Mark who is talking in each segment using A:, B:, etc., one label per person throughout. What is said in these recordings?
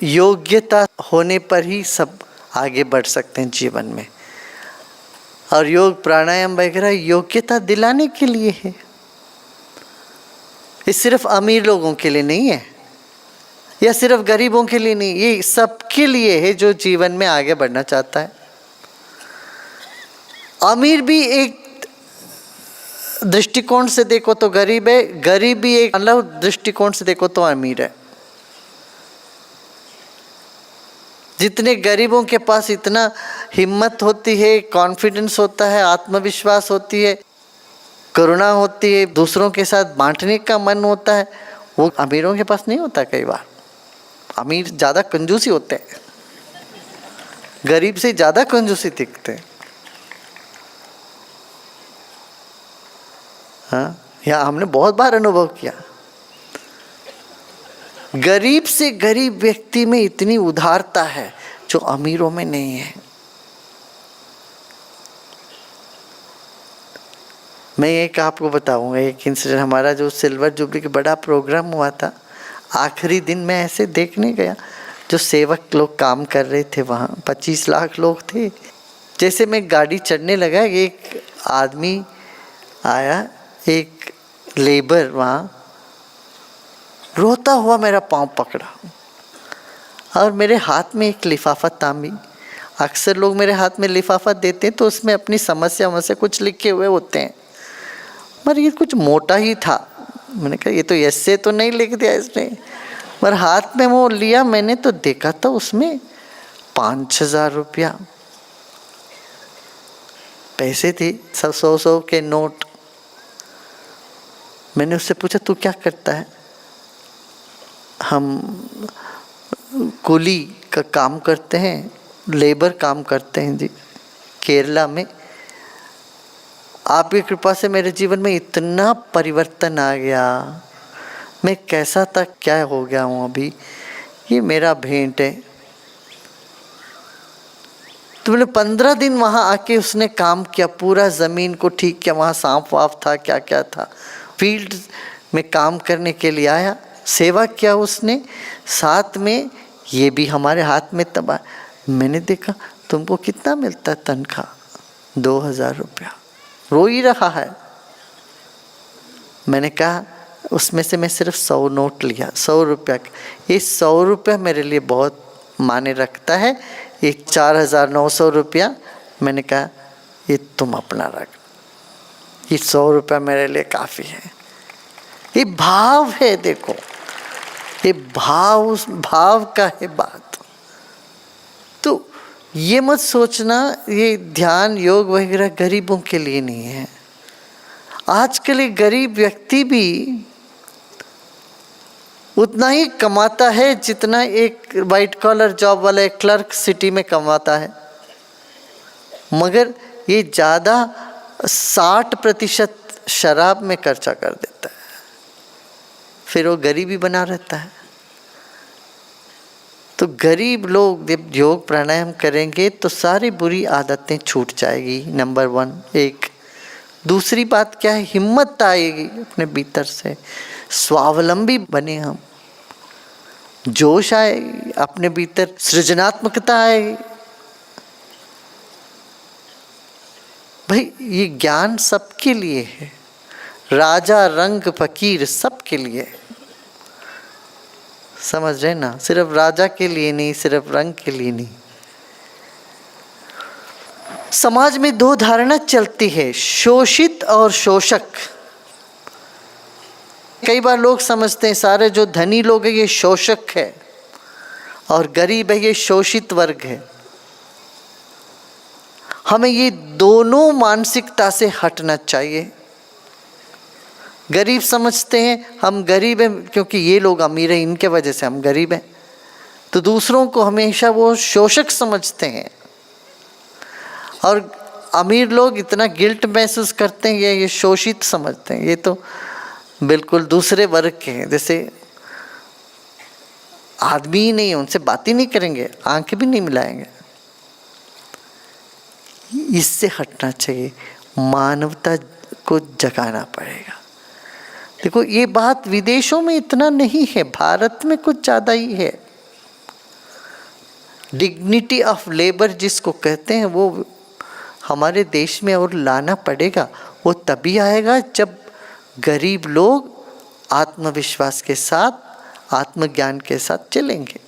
A: योग्यता होने पर ही सब आगे बढ़ सकते हैं जीवन में। और योग प्राणायाम वगैरह योग्यता दिलाने के लिए है, ये सिर्फ अमीर लोगों के लिए नहीं है या सिर्फ गरीबों के लिए नहीं, ये सबके लिए है जो जीवन में आगे बढ़ना चाहता है। अमीर भी एक दृष्टिकोण से देखो तो गरीब है, गरीब भी एक अलग दृष्टिकोण से देखो तो अमीर है। जितने गरीबों के पास इतना हिम्मत होती है, कॉन्फिडेंस होता है, आत्मविश्वास होती है, करुणा होती है, दूसरों के साथ बांटने का मन होता है, वो अमीरों के पास नहीं होता। कई बार अमीर ज़्यादा कंजूसी होते हैं, गरीब से ज़्यादा कंजूसी दिखते हैं। हाँ, यह हमने बहुत बार अनुभव किया। गरीब से गरीब व्यक्ति में इतनी उदारता है जो अमीरों में नहीं है। मैं एक आपको बताऊंगा एक इंसिडेंट। हमारा जो सिल्वर जुबली का बड़ा प्रोग्राम हुआ था, आखिरी दिन मैं ऐसे देखने गया, जो सेवक लोग काम कर रहे थे वहाँ 25 लाख लोग थे। जैसे मैं गाड़ी चढ़ने लगा, एक आदमी आया, एक लेबर वहाँ रोता हुआ मेरा पाँव पकड़ा और मेरे हाथ में एक लिफाफा तांबी। अक्सर लोग मेरे हाथ में लिफाफा देते हैं तो उसमें अपनी समस्या से कुछ लिखे हुए होते हैं, मगर ये कुछ मोटा ही था। मैंने कहा ये तो ऐसे तो नहीं लिख दिया इसने, मगर हाथ में वो लिया मैंने तो देखा था उसमें 5,000 रुपया पैसे थे, सब 100-100 के नोट। मैंने उससे पूछा तू क्या करता है? हम कुली का काम करते हैं, लेबर काम करते हैं जी केरला में। आपकी कृपा से मेरे जीवन में इतना परिवर्तन आ गया, मैं कैसा था क्या हो गया हूँ अभी, ये मेरा भेंट है। तो मैंने 15 दिन वहाँ आके उसने काम किया, पूरा ज़मीन को ठीक किया। वहाँ सांप वाप था, क्या क्या था। फील्ड में काम करने के लिए आया, सेवा किया उसने, साथ में ये भी हमारे हाथ में तबा। मैंने देखा तुमको कितना मिलता है तनख्वाह? 2,000 रुपया। रो ही रहा है। मैंने कहा उसमें से मैं सिर्फ 100 नोट लिया, 100 रुपया। ये 100 रुपया मेरे लिए बहुत माने रखता है। ये 4,900 रुपया मैंने कहा ये तुम अपना रख, ये 100 रुपया मेरे लिए काफ़ी है। ये भाव है, देखो ये भाव, उस भाव का है बात। तो ये मत सोचना ये ध्यान योग वगैरह गरीबों के लिए नहीं है। आजकल एक गरीब व्यक्ति भी उतना ही कमाता है जितना एक वाइट कॉलर जॉब वाला एक क्लर्क सिटी में कमाता है, मगर ये ज़्यादा 60% शराब में खर्चा कर देता है, फिर वो गरीबी बना रहता है। तो गरीब लोग जब योग प्राणायाम करेंगे तो सारी बुरी आदतें छूट जाएगी, नंबर 1। एक दूसरी बात क्या है, हिम्मत आएगी अपने भीतर से, स्वावलंबी बने हम, जोश आएगी अपने भीतर, सृजनात्मकता आएगी। भाई ये ज्ञान सबके लिए है, राजा रंग फकीर सबके लिए है, समझ रहे ना? सिर्फ राजा के लिए नहीं, सिर्फ रंग के लिए नहीं। समाज में 2 धारणा चलती है, शोषित और शोषक। कई बार लोग समझते हैं सारे जो धनी लोग हैं ये शोषक है और गरीब है ये शोषित वर्ग है। हमें ये दोनों मानसिकता से हटना चाहिए। गरीब समझते हैं हम गरीब हैं क्योंकि ये लोग अमीर हैं, इनके वजह से हम गरीब हैं, तो दूसरों को हमेशा वो शोषक समझते हैं। और अमीर लोग इतना गिल्ट महसूस करते हैं, ये शोषित समझते हैं, ये तो बिल्कुल दूसरे वर्ग के हैं, जैसे आदमी ही नहीं, उनसे बात ही नहीं करेंगे, आंखें भी नहीं मिलाएंगे। इससे हटना चाहिए, मानवता को जगाना पड़ेगा। देखो ये बात विदेशों में इतना नहीं है, भारत में कुछ ज़्यादा ही है। डिग्निटी ऑफ लेबर जिसको कहते हैं वो हमारे देश में और लाना पड़ेगा। वो तभी आएगा जब गरीब लोग आत्मविश्वास के साथ, आत्मज्ञान के साथ चलेंगे।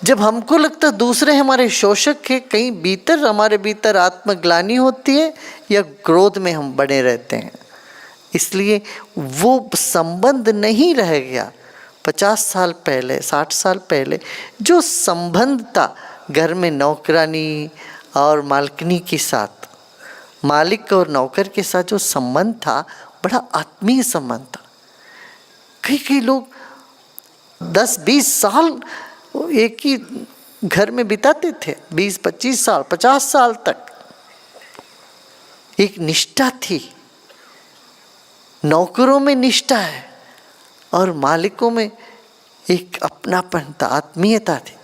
A: जब हमको लगता दूसरे हमारे शोषक है, कहीं भीतर हमारे भीतर आत्मग्लानि होती है या क्रोध में हम बने रहते हैं। इसलिए वो संबंध नहीं रह गया। 50 साल पहले, 60 साल पहले जो संबंध था घर में नौकरानी और मालकिनी के साथ, मालिक और नौकर के साथ जो संबंध था, बड़ा आत्मीय संबंध था। कई लोग 10-20 साल एक ही घर में बिताते थे, 20-25 साल, 50 साल तक। एक निष्ठा थी, नौकरों में निष्ठा है और मालिकों में एक अपनापन था, आत्मीयता थी।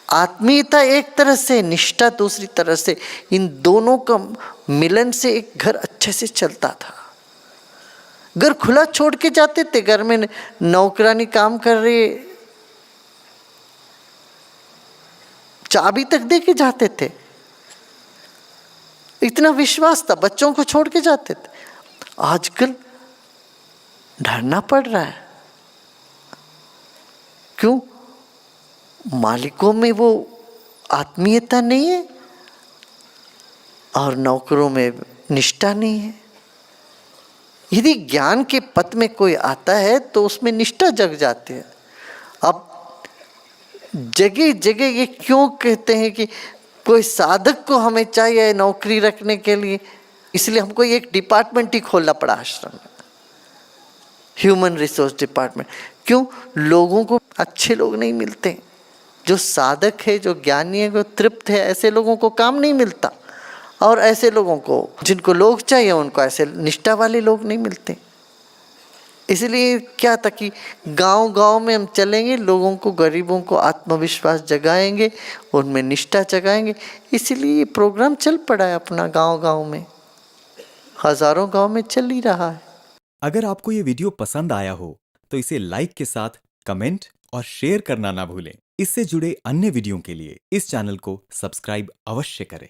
A: आत्मीयता एक तरह से, निष्ठा दूसरी तरह से, इन दोनों का मिलन से एक घर अच्छे से चलता था। घर खुला छोड़ के जाते थे, घर में नौकरानी काम कर रही, चाबी तक दे के जाते थे। इतना विश्वास था, बच्चों को छोड़ के जाते थे। आजकल डरना पड़ रहा है। क्यों? मालिकों में वो आत्मीयता नहीं है और नौकरों में निष्ठा नहीं है। यदि ज्ञान के पथ में कोई आता है तो उसमें निष्ठा जग जाती है। अब जगह जगह ये क्यों कहते हैं कि कोई साधक को हमें चाहिए नौकरी रखने के लिए, इसलिए हमको एक डिपार्टमेंट ही खोलना पड़ा आश्रम में, ह्यूमन रिसोर्स डिपार्टमेंट। क्यों? लोगों को अच्छे लोग नहीं मिलते, जो साधक है, जो ज्ञानी है, जो तृप्त है, ऐसे लोगों को काम नहीं मिलता। और ऐसे लोगों को, जिनको लोग चाहिए, उनको ऐसे निष्ठा वाले लोग नहीं मिलते। इसलिए क्या था कि गांव-गांव में हम चलेंगे, लोगों को, गरीबों को आत्मविश्वास जगाएंगे, उनमें निष्ठा जगाएंगे। इसलिए ये प्रोग्राम चल पड़ा है अपना गांव-गांव में, हजारों गांव में चल ही रहा है।
B: अगर आपको ये वीडियो पसंद आया हो तो इसे लाइक के साथ कमेंट और शेयर करना ना भूलें। इससे जुड़े अन्य वीडियो के लिए इस चैनल को सब्सक्राइब अवश्य करें।